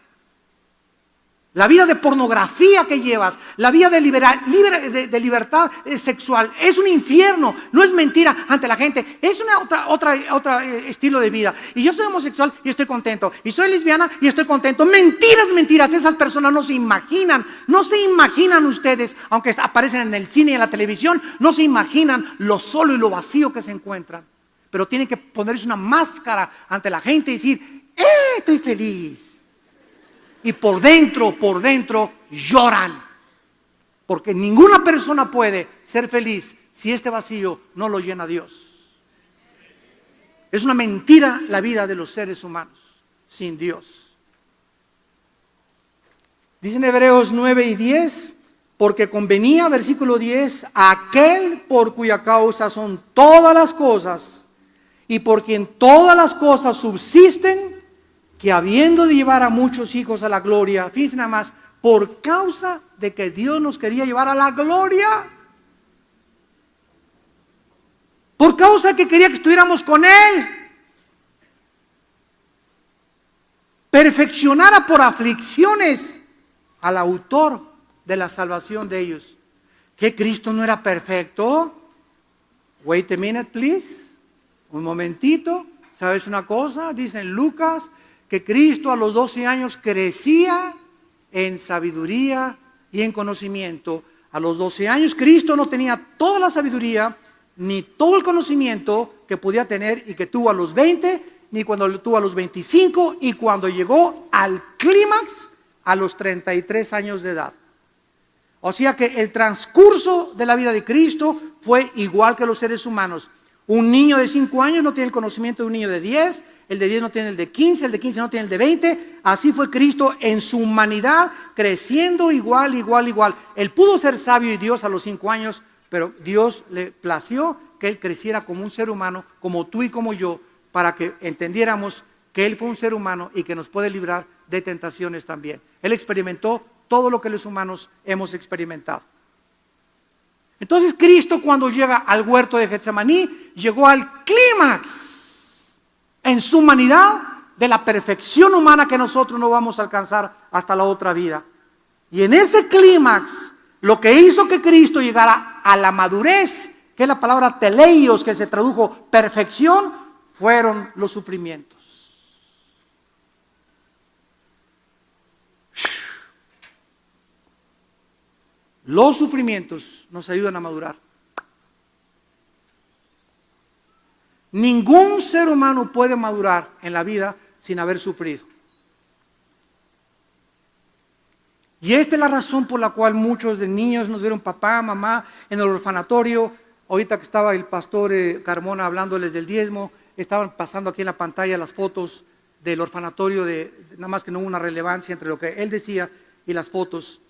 Speaker 1: La vida de pornografía que llevas, la vida de libertad sexual, es un infierno. No es mentira ante la gente, es otra estilo de vida. Y yo soy homosexual y estoy contento, y soy lesbiana y estoy contento. Mentiras. Esas personas no se imaginan ustedes, aunque aparecen en el cine y en la televisión, no se imaginan lo solo y lo vacío que se encuentran. Pero tienen que ponerse una máscara ante la gente y decir, estoy feliz. Y por dentro lloran, porque ninguna persona puede ser feliz si este vacío no lo llena Dios. Es una mentira la vida de los seres humanos sin Dios. Dicen Hebreos 9 y 10, porque convenía, versículo 10, a aquel por cuya causa son todas las cosas y por quien todas las cosas subsisten, que habiendo de llevar a muchos hijos a la gloria, fíjense nada más, por causa de que Dios nos quería llevar a la gloria, por causa de que quería que estuviéramos con Él, perfeccionara por aflicciones al autor de la salvación de ellos. ¿Que Cristo no era perfecto? Wait a minute, please. Un momentito. ¿Sabes una cosa? Dice en Lucas que Cristo a los 12 años crecía en sabiduría y en conocimiento. A los 12 años Cristo no tenía toda la sabiduría ni todo el conocimiento que podía tener y que tuvo a los 20, ni cuando lo tuvo a los 25, y cuando llegó al clímax a los 33 años de edad. O sea que el transcurso de la vida de Cristo fue igual que los seres humanos. Un niño de 5 años no tiene el conocimiento de un niño de 10, el de 10 no tiene el de 15, el de 15 no tiene el de 20. Así fue Cristo en su humanidad, creciendo igual. Él pudo ser sabio y Dios a los 5 años, pero Dios le plació que Él creciera como un ser humano, como tú y como yo, para que entendiéramos que Él fue un ser humano y que nos puede librar de tentaciones también. Él experimentó todo lo que los humanos hemos experimentado. Entonces Cristo, cuando llega al huerto de Getsemaní, llegó al clímax en su humanidad de la perfección humana que nosotros no vamos a alcanzar hasta la otra vida. Y en ese clímax, lo que hizo que Cristo llegara a la madurez, que es la palabra teleios, que se tradujo perfección, fueron los sufrimientos. Los sufrimientos nos ayudan a madurar. Ningún ser humano puede madurar en la vida sin haber sufrido. Y esta es la razón por la cual muchos de niños nos vieron papá, mamá en el orfanatorio. Ahorita que estaba el pastor Carmona hablándoles del diezmo, estaban pasando aquí en la pantalla las fotos del orfanatorio, nada más que no hubo una relevancia entre lo que él decía y las fotos.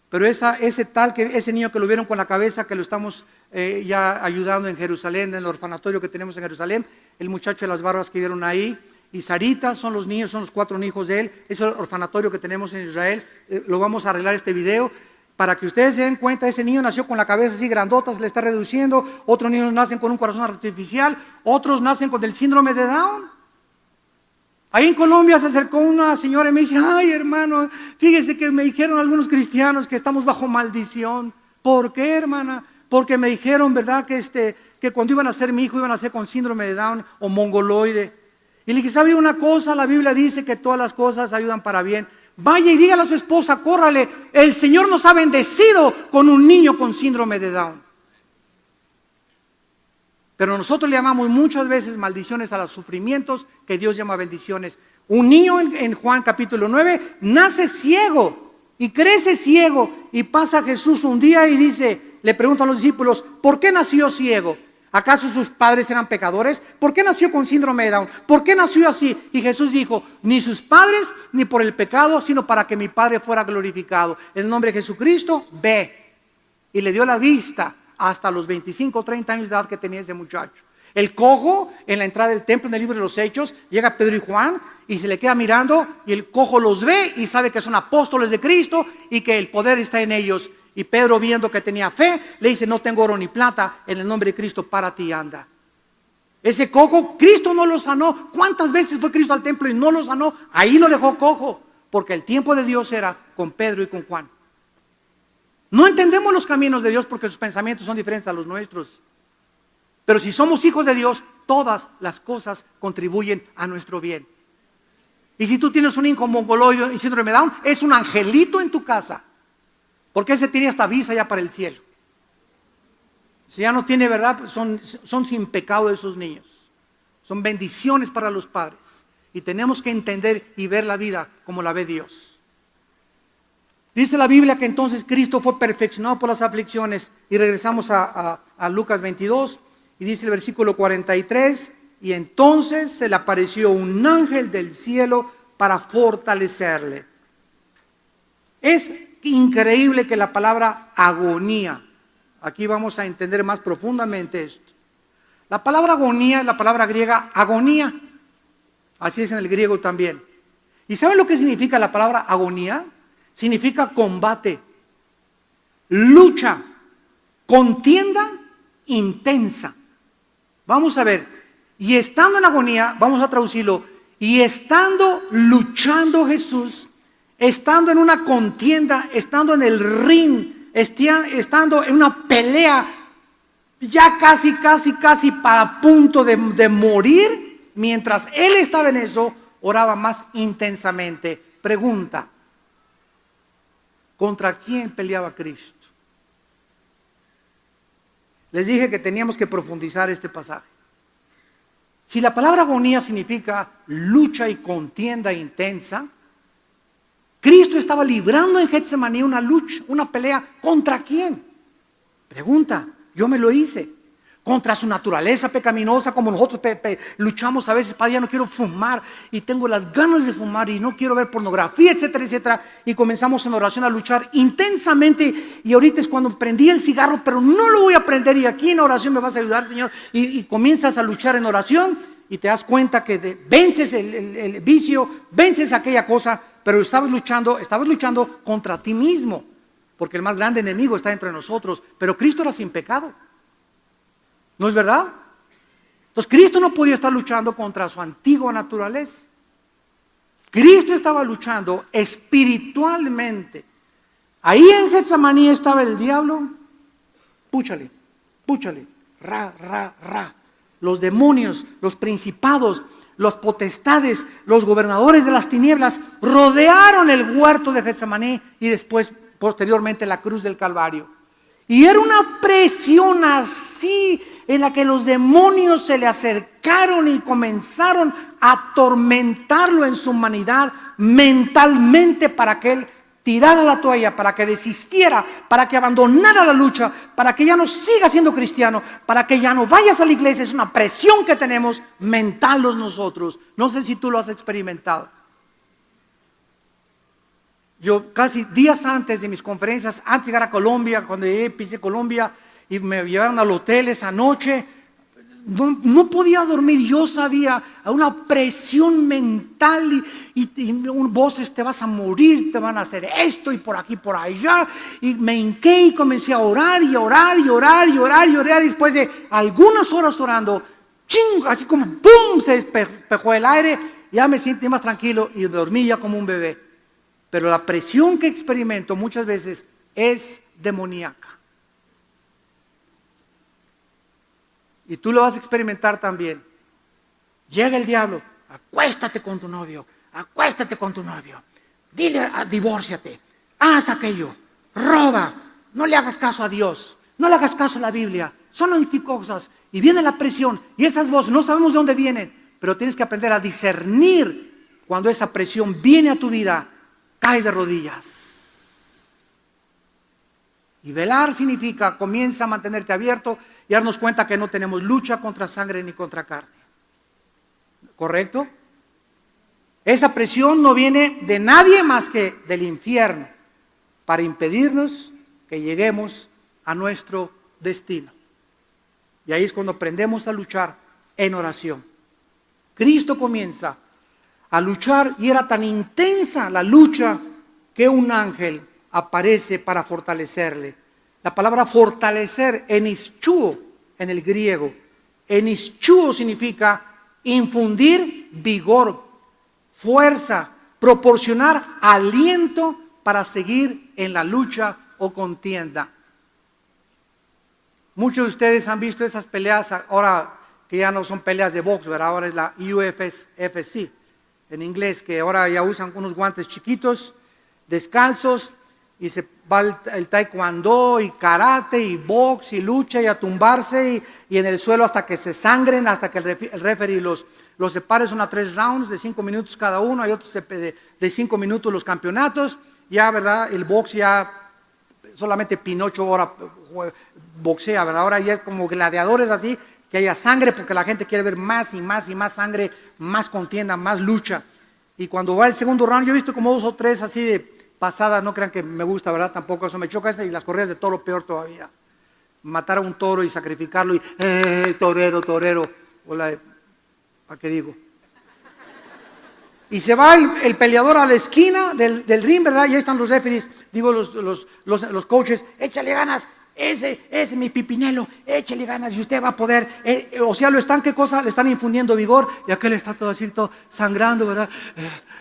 Speaker 1: Pero ese niño que lo vieron con la cabeza, que lo estamos ya ayudando en Jerusalén, en el orfanatorio que tenemos en Jerusalén, el muchacho de las barbas que vieron ahí, y Sarita son los niños, son los 4 hijos de él, es el orfanatorio que tenemos en Israel. Lo vamos a arreglar este video para que ustedes se den cuenta. Ese niño nació con la cabeza así grandota, se le está reduciendo. Otros niños nacen con un corazón artificial, otros nacen con el síndrome de Down. Ahí en Colombia se acercó una señora y me dice: ay, hermano, fíjese que me dijeron algunos cristianos que estamos bajo maldición. ¿Por qué, hermana? Porque me dijeron, ¿verdad?, que cuando iban a ser mi hijo iban a ser con síndrome de Down o mongoloide. Y le dije: ¿sabe una cosa? La Biblia dice que todas las cosas ayudan para bien. Vaya y dígale a su esposa, córrale, el Señor nos ha bendecido con un niño con síndrome de Down. Pero nosotros le llamamos muchas veces maldiciones a los sufrimientos que Dios llama bendiciones. Un niño en Juan capítulo 9 nace ciego y crece ciego, y pasa Jesús un día y le preguntan a los discípulos: ¿por qué nació ciego? ¿Acaso sus padres eran pecadores? ¿Por qué nació con síndrome de Down? ¿Por qué nació así? Y Jesús dijo: ni sus padres ni por el pecado, sino para que mi Padre fuera glorificado. En el nombre de Jesucristo, ve. Y le dio la vista hasta los 25 o 30 años de edad que tenía ese muchacho. El cojo, en la entrada del templo, en el libro de los Hechos, llega Pedro y Juan y se le queda mirando, y el cojo los ve y sabe que son apóstoles de Cristo y que el poder está en ellos. Y Pedro, viendo que tenía fe, le dice: no tengo oro ni plata, en el nombre de Cristo párate y anda. Ese cojo, Cristo no lo sanó. ¿Cuántas veces fue Cristo al templo y no lo sanó? Ahí lo dejó cojo, porque el tiempo de Dios era con Pedro y con Juan. No entendemos los caminos de Dios porque sus pensamientos son diferentes a los nuestros. Pero si somos hijos de Dios, todas las cosas contribuyen a nuestro bien. Y si tú tienes un hijo mongoloide y síndrome de Down, es un angelito en tu casa. Porque ese tiene hasta visa ya para el cielo. Si ya no tiene, verdad, son sin pecado esos niños. Son bendiciones para los padres. Y tenemos que entender y ver la vida como la ve Dios. Dice la Biblia que entonces Cristo fue perfeccionado por las aflicciones. Y regresamos a Lucas 22. Y dice el versículo 43. Y entonces se le apareció un ángel del cielo para fortalecerle. Es increíble que la palabra agonía, aquí vamos a entender más profundamente esto. La palabra agonía es la palabra griega agonía, así es en el griego también. ¿Y saben lo que significa la palabra agonía? Significa combate, lucha, contienda intensa. Vamos a ver, y estando en agonía, vamos a traducirlo, y estando luchando Jesús, estando en una contienda, estando en el ring, estando en una pelea, ya casi para punto de morir, mientras él estaba en eso, oraba más intensamente. Pregunta: ¿contra quién peleaba Cristo? Les dije que teníamos que profundizar este pasaje. Si la palabra agonía significa lucha y contienda intensa, Cristo estaba librando en Getsemaní una lucha, una pelea. ¿Contra quién? Pregunta, yo me lo hice. Contra su naturaleza pecaminosa, como nosotros luchamos a veces. Padre, ya no quiero fumar y tengo las ganas de fumar y no quiero ver pornografía, etcétera, etcétera. Y comenzamos en oración a luchar intensamente. Y ahorita es cuando prendí el cigarro, pero no lo voy a prender. Y aquí en oración me vas a ayudar, Señor. Y comienzas a luchar en oración y te das cuenta que vences el vicio, vences aquella cosa. Pero estabas luchando contra ti mismo, porque el más grande enemigo está entre nosotros. Pero Cristo era sin pecado, ¿no es verdad? Entonces Cristo no podía estar luchando contra su antigua naturaleza. Cristo estaba luchando espiritualmente. Ahí en Getsemaní estaba el diablo. Púchale, ra. Los demonios, los principados, las potestades, los gobernadores de las tinieblas rodearon el huerto de Getsemaní y después, posteriormente, la cruz del Calvario. Y era una presión así en la que los demonios se le acercaron y comenzaron a atormentarlo en su humanidad mentalmente para que él tirara la toalla, para que desistiera, para que abandonara la lucha, para que ya no siga siendo cristiano, para que ya no vayas a la iglesia. Es una presión que tenemos mental nosotros. No sé si tú lo has experimentado. Yo casi días antes de mis conferencias, antes de llegar a Colombia, cuando llegué, pisé Colombia y me llevaron al hotel esa noche, no podía dormir. Yo sabía, una presión mental y voces: te vas a morir, te van a hacer esto y por aquí, por allá. Y me hinqué y comencé a orar y orar y orar y orar y orar. Y después de algunas horas orando, ¡ching!, así como ¡pum!, se despejó el aire. Ya me sentí más tranquilo y dormí ya como un bebé. Pero la presión que experimento muchas veces es demoníaca. Y tú lo vas a experimentar también. Llega el diablo: acuéstate con tu novio, acuéstate con tu novio, dile, divórciate, haz aquello, roba, no le hagas caso a Dios, no le hagas caso a la Biblia, son anticosas. Y viene la presión y esas voces no sabemos de dónde vienen, pero tienes que aprender a discernir cuando esa presión viene a tu vida. Cae de rodillas. Y velar significa: comienza a mantenerte abierto y darnos cuenta que no tenemos lucha contra sangre ni contra carne. ¿Correcto? Esa presión no viene de nadie más que del infierno, para impedirnos que lleguemos a nuestro destino. Y ahí es cuando aprendemos a luchar en oración. Cristo comienza a luchar y era tan intensa la lucha que un ángel aparece para fortalecerle. La palabra fortalecer, enischuo en el griego. Enischuo significa infundir vigor, fuerza, proporcionar aliento para seguir en la lucha o contienda. Muchos de ustedes han visto esas peleas ahora que ya no son peleas de box, ¿verdad? Ahora es la UFC en inglés, que ahora ya usan unos guantes chiquitos, descalzos, y se va el taekwondo y karate y box y lucha y a tumbarse y en el suelo hasta que se sangren, hasta que el referee los separe. Son a 3 rounds de 5 minutos cada uno. Hay otros de 5 minutos los campeonatos. Ya, ¿verdad? El box ya solamente Pinocho ahora boxea, ¿verdad? Ahora ya es como gladiadores así, que haya sangre porque la gente quiere ver más y más y más sangre, más contienda, más lucha. Y cuando va el segundo round, yo he visto como 2 o 3 así de pasada. No crean que me gusta, ¿verdad? Tampoco eso me choca. Y las corridas de toro, peor todavía. Matar a un toro y sacrificarlo y torero. Hola, ¿para qué digo? Y se va el peleador a la esquina del ring, ¿verdad? Y ahí están los referees, digo los coaches: échale ganas, ese es mi Pipinelo, échale ganas y usted va a poder. O sea, ¿qué cosa? Le están infundiendo vigor y aquel está todo así, todo sangrando, ¿verdad?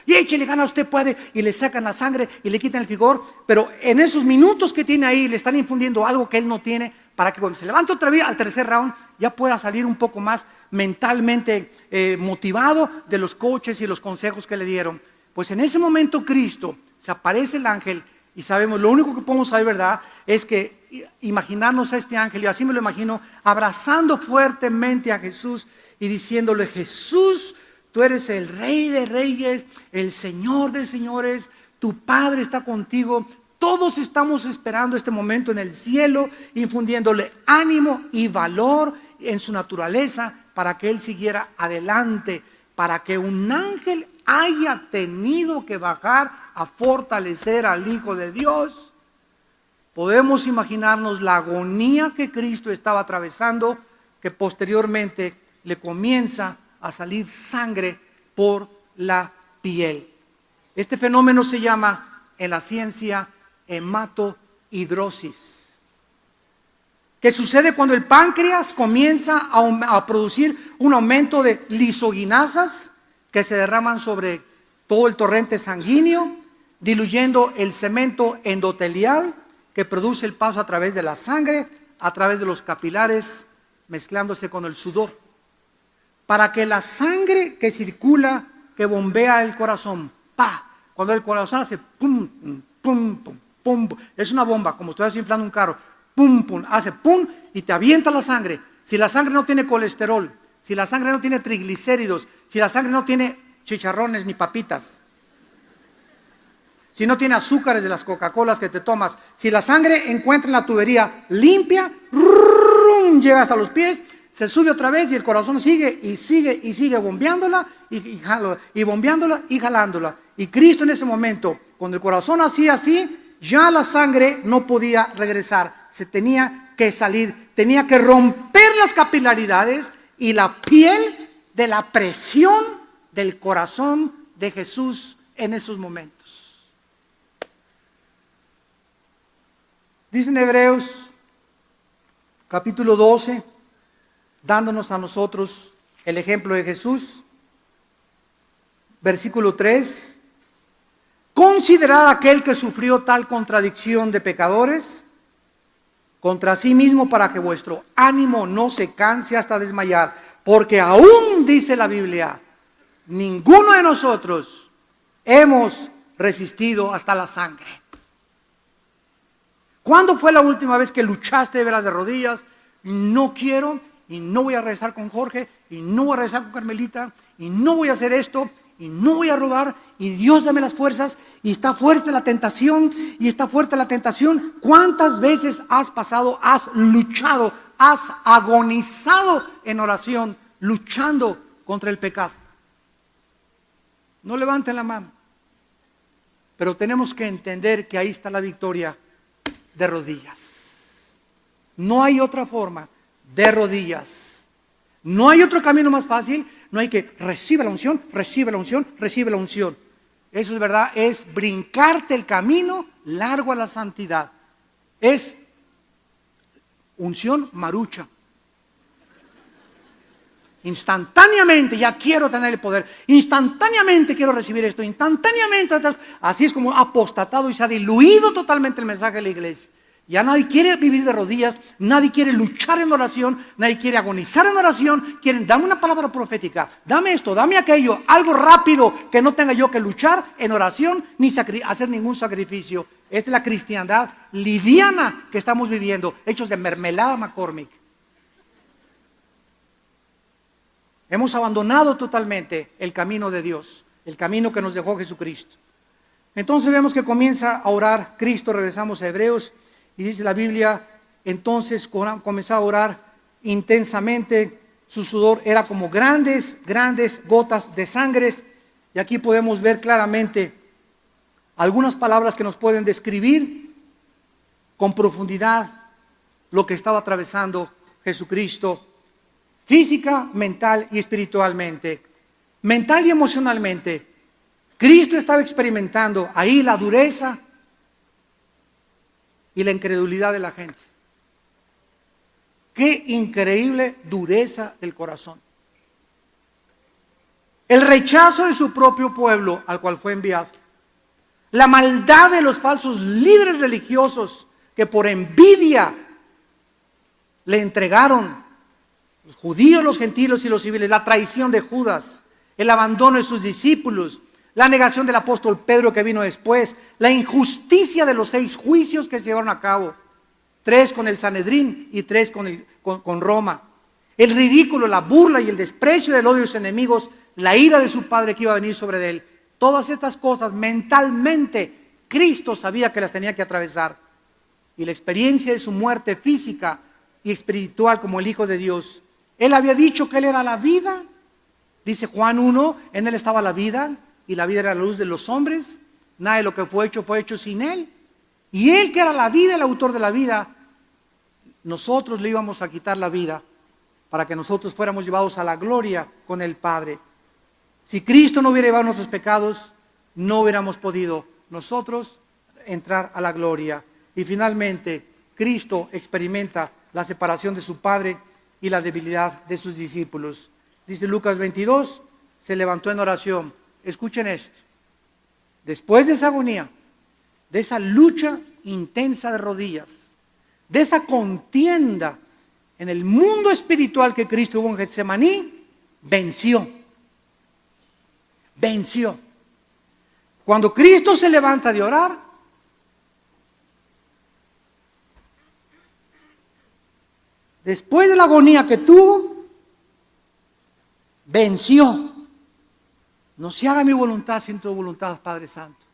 Speaker 1: Y échale ganas, usted puede. Y le sacan la sangre y le quitan el vigor, pero en esos minutos que tiene ahí le están infundiendo algo que él no tiene, para que cuando se levante otra vez al tercer round ya pueda salir un poco más mentalmente motivado de los coaches y los consejos que le dieron. Pues en ese momento Cristo, se aparece el ángel y sabemos, lo único que podemos saber, ¿verdad?, es que imaginarnos a este ángel, y así me lo imagino, abrazando fuertemente a Jesús y diciéndole: Jesús, tú eres el Rey de Reyes, el Señor de Señores, tu Padre está contigo. Todos estamos esperando este momento en el cielo, infundiéndole ánimo y valor en su naturaleza para que Él siguiera adelante, para que un ángel haya tenido que bajar a fortalecer al Hijo de Dios. Podemos imaginarnos la agonía que Cristo estaba atravesando, que posteriormente le comienza a salir sangre por la piel. Este fenómeno se llama en la ciencia hematohidrosis, que sucede cuando el páncreas comienza a producir un aumento de lisoginasas que se derraman sobre todo el torrente sanguíneo, diluyendo el cemento endotelial que produce el paso a través de la sangre, a través de los capilares, mezclándose con el sudor, para que la sangre que circula, que bombea el corazón, cuando el corazón hace pum, pum, pum, pum, es una bomba, como estoy inflando un carro, pum, pum, hace pum y te avienta la sangre. Si la sangre no tiene colesterol, si la sangre no tiene triglicéridos, si la sangre no tiene chicharrones ni papitas, si no tiene azúcares de las Coca-Colas que te tomas, si la sangre encuentra en la tubería limpia, llega hasta los pies, se sube otra vez y el corazón sigue y sigue y sigue bombeándola y bombeándola y jalándola. Y Cristo en ese momento, cuando el corazón hacía así, ya la sangre no podía regresar, se tenía que salir, tenía que romper las capilaridades y la piel de la presión del corazón de Jesús en esos momentos. Dice en Hebreos capítulo 12, dándonos a nosotros el ejemplo de Jesús, versículo 3, considerad aquel que sufrió tal contradicción de pecadores contra sí mismo, para que vuestro ánimo no se canse hasta desmayar, porque aún, dice la Biblia, ninguno de nosotros hemos resistido hasta la sangre. ¿Cuándo fue la última vez que luchaste de veras de rodillas? No quiero, y no voy a regresar con Jorge, y no voy a regresar con Carmelita, y no voy a hacer esto, y no voy a robar, y Dios dame las fuerzas, y está fuerte la tentación, y está fuerte la tentación. ¿Cuántas veces has pasado, has luchado, has agonizado en oración, luchando contra el pecado? No levanten la mano, pero tenemos que entender que ahí está la victoria de rodillas. No hay otra forma, de rodillas. No hay otro camino más fácil. No hay que recibe la unción, recibe la unción, recibe la unción. Eso es verdad, es brincarte el camino largo a la santidad. Es unción marucha. Instantáneamente ya quiero tener el poder, instantáneamente quiero recibir esto, instantáneamente. Así es como ha apostatado y se ha diluido totalmente el mensaje de la iglesia. Ya nadie quiere vivir de rodillas, nadie quiere luchar en oración, nadie quiere agonizar en oración. Quieren, dame una palabra profética, dame esto, dame aquello, algo rápido, que no tenga yo que luchar en oración ni hacer ningún sacrificio. Esta es la cristiandad liviana que estamos viviendo, hechos de mermelada McCormick. Hemos abandonado totalmente el camino de Dios, el camino que nos dejó Jesucristo. Entonces vemos que comienza a orar Cristo. Regresamos a Hebreos y dice la Biblia, entonces comenzó a orar intensamente, su sudor era como grandes gotas de sangre. Y aquí podemos ver claramente algunas palabras que nos pueden describir con profundidad lo que estaba atravesando Jesucristo, física, mental y espiritualmente. Mental y emocionalmente, Cristo estaba experimentando ahí la dureza y la incredulidad de la gente. Qué increíble dureza del corazón. El rechazo de su propio pueblo al cual fue enviado. La maldad de los falsos líderes religiosos que por envidia le entregaron, los judíos, los gentiles y los civiles, la traición de Judas, el abandono de sus discípulos, la negación del apóstol Pedro que vino después, la injusticia de los 6 juicios que se llevaron a cabo, 3 con el Sanedrín y 3 con Roma, el ridículo, la burla y el desprecio del odio de sus enemigos, la ira de su padre que iba a venir sobre él. Todas estas cosas mentalmente Cristo sabía que las tenía que atravesar, y la experiencia de su muerte física y espiritual como el Hijo de Dios. Él había dicho que Él era la vida. Dice Juan 1, en Él estaba la vida, y la vida era la luz de los hombres. Nada de lo que fue hecho sin Él. Y Él, que era la vida, el autor de la vida, nosotros le íbamos a quitar la vida para que nosotros fuéramos llevados a la gloria con el Padre. Si Cristo no hubiera llevado nuestros pecados, no hubiéramos podido nosotros entrar a la gloria. Y finalmente, Cristo experimenta la separación de su Padre y la debilidad de sus discípulos. Dice Lucas 22, se levantó en oración. Escuchen esto. Después de esa agonía, de esa lucha intensa de rodillas, de esa contienda en el mundo espiritual que Cristo hubo en Getsemaní, venció. Cuando Cristo se levanta de orar, después de la agonía que tuvo, venció. No se haga mi voluntad sino tu voluntad, Padre Santo.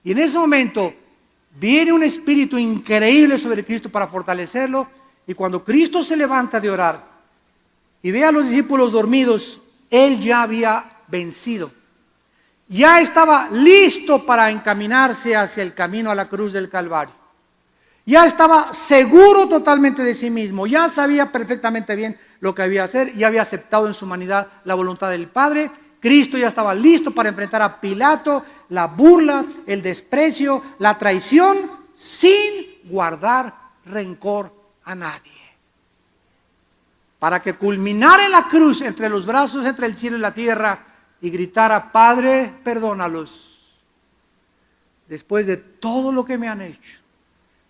Speaker 1: Y en ese momento viene un espíritu increíble sobre Cristo para fortalecerlo. Y cuando Cristo se levanta de orar y ve a los discípulos dormidos, Él ya había vencido. Ya estaba listo para encaminarse hacia el camino a la cruz del Calvario. Ya estaba seguro totalmente de sí mismo. Ya sabía perfectamente bien lo que había que hacer. Ya había aceptado en su humanidad la voluntad del Padre. Cristo ya estaba listo para enfrentar a Pilato, la burla, el desprecio, la traición, sin guardar rencor a nadie. Para que culminara en la cruz, entre los brazos, entre el cielo y la tierra, y gritara: Padre, perdónalos. Después de todo lo que me han hecho,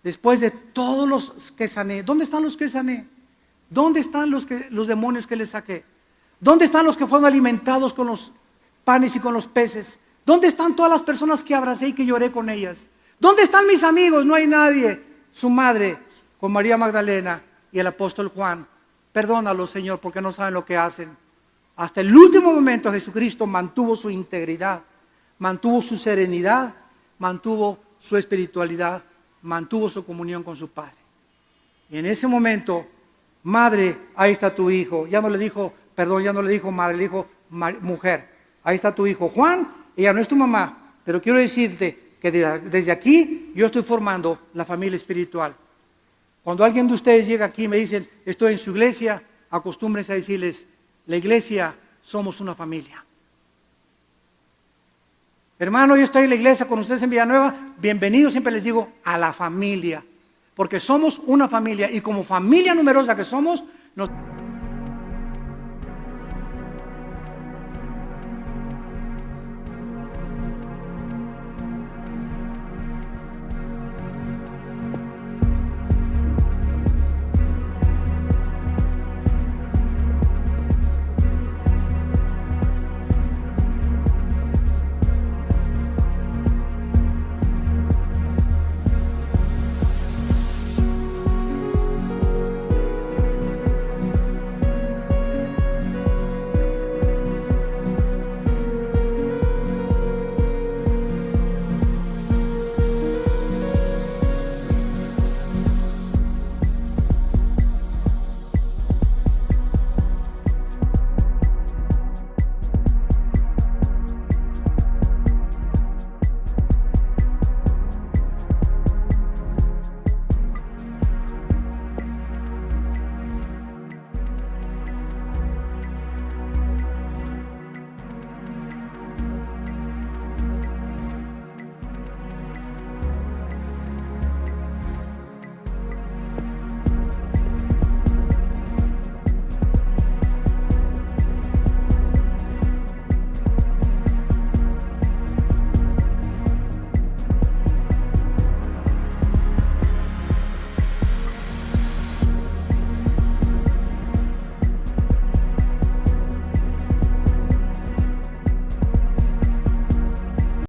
Speaker 1: después de todos los que sané. ¿Dónde están los que sané? ¿Dónde están los demonios que les saqué? ¿Dónde están los que fueron alimentados con los panes y con los peces? ¿Dónde están todas las personas que abracé y que lloré con ellas? ¿Dónde están mis amigos? No hay nadie. Su madre, con María Magdalena y el apóstol Juan. Perdónalos, Señor, porque no saben lo que hacen. Hasta el último momento Jesucristo mantuvo su integridad, mantuvo su serenidad, mantuvo su espiritualidad, mantuvo su comunión con su Padre. Y en ese momento, madre, ahí está tu hijo. Ya no le dijo, perdón, ya no le dijo madre, le dijo mujer. Ahí está tu hijo. Juan, ella no es tu mamá, pero quiero decirte que desde aquí yo estoy formando la familia espiritual. Cuando alguien de ustedes llega aquí y me dicen, estoy en su iglesia, acostúmbrense a decirles, la iglesia somos una familia. Hermano, yo estoy en la iglesia con ustedes en Villanueva, bienvenidos, siempre les digo, a la familia. Porque somos una familia y como familia numerosa que somos, nos